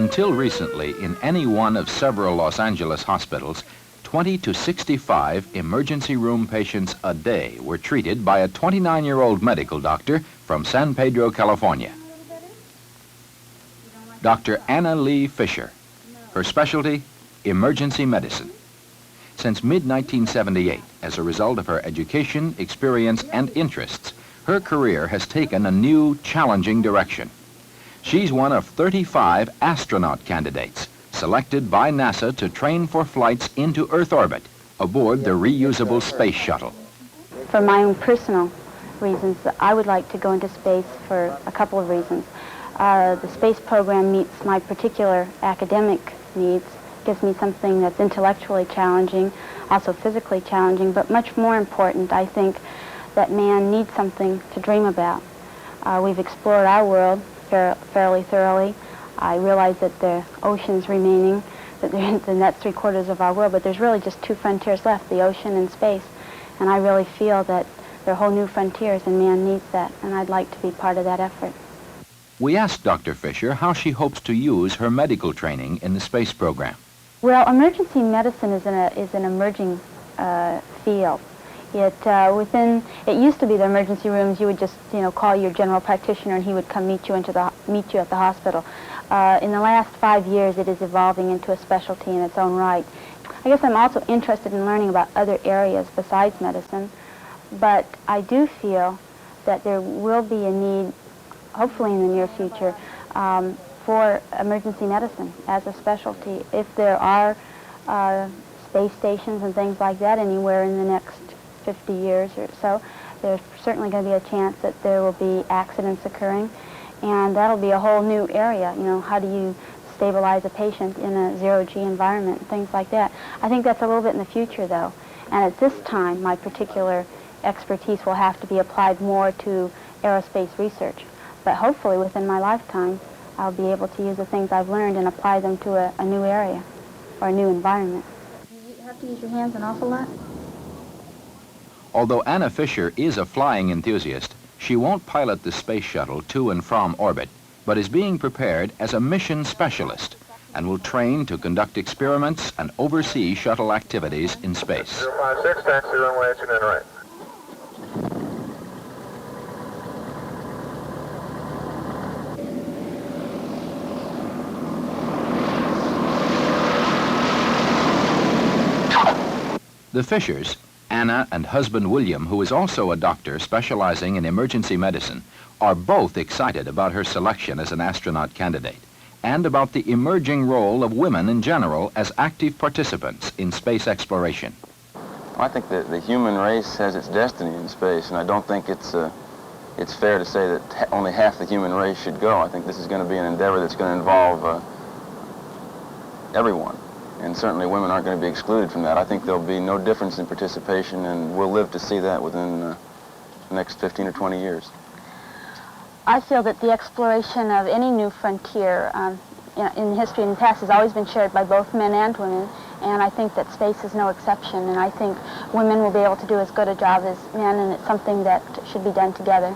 Until recently, in any one of several Los Angeles hospitals, 20 to 65 emergency room patients a day were treated by a 29-year-old medical doctor from San Pedro, California. Dr. Anna Lee Fisher. Her specialty, emergency medicine. Since mid-1978, as a result of her education, experience, and interests, her career has taken a new, challenging direction. She's one of 35 astronaut candidates selected by NASA to train for flights into Earth orbit aboard the reusable space shuttle. For my own personal reasons, I would like to go into space for a couple of reasons. The space program meets my particular academic needs, gives me something that's intellectually challenging, also physically challenging, but much more important, I think, that man needs something to dream about. We've explored our world fairly thoroughly. I realize that the ocean's remaining, that that's 3/4 of our world, but there's really just two frontiers left, the ocean and space. And I really feel that there are whole new frontiers, and man needs that, and I'd like to be part of that effort. We asked Dr. Fisher how she hopes to use her medical training in the space program. Well, emergency medicine is an emerging field. It used to be the emergency rooms, you would just, call your general practitioner and he would come meet you at the hospital. In the last 5 years, it is evolving into a specialty in its own right. I guess I'm also interested in learning about other areas besides medicine, but I do feel that there will be a need, hopefully in the near future, for emergency medicine as a specialty. If there are space stations and things like that anywhere in the next 50 years or so, there's certainly going to be a chance that there will be accidents occurring, and that'll be a whole new area. How do you stabilize a patient in a zero-G environment, and things like that. I think that's a little bit in the future, though, and at this time, my particular expertise will have to be applied more to aerospace research, but hopefully within my lifetime, I'll be able to use the things I've learned and apply them to a new area or a new environment. You have to use your hands an awful lot. Although Anna Fisher is a flying enthusiast, she won't pilot the space shuttle to and from orbit, but is being prepared as a mission specialist and will train to conduct experiments and oversee shuttle activities in space. 056, taxi runway 29 right. The Fishers, Anna and husband William, who is also a doctor specializing in emergency medicine, are both excited about her selection as an astronaut candidate and about the emerging role of women in general as active participants in space exploration. I think that the human race has its destiny in space, and I don't think it's fair to say that only half the human race should go. I think this is going to be an endeavor that's going to involve everyone. And certainly women aren't going to be excluded from that. I think there'll be no difference in participation, and we'll live to see that within the next 15 or 20 years. I feel that the exploration of any new frontier in history and the past has always been shared by both men and women, and I think that space is no exception, and I think women will be able to do as good a job as men, and it's something that should be done together.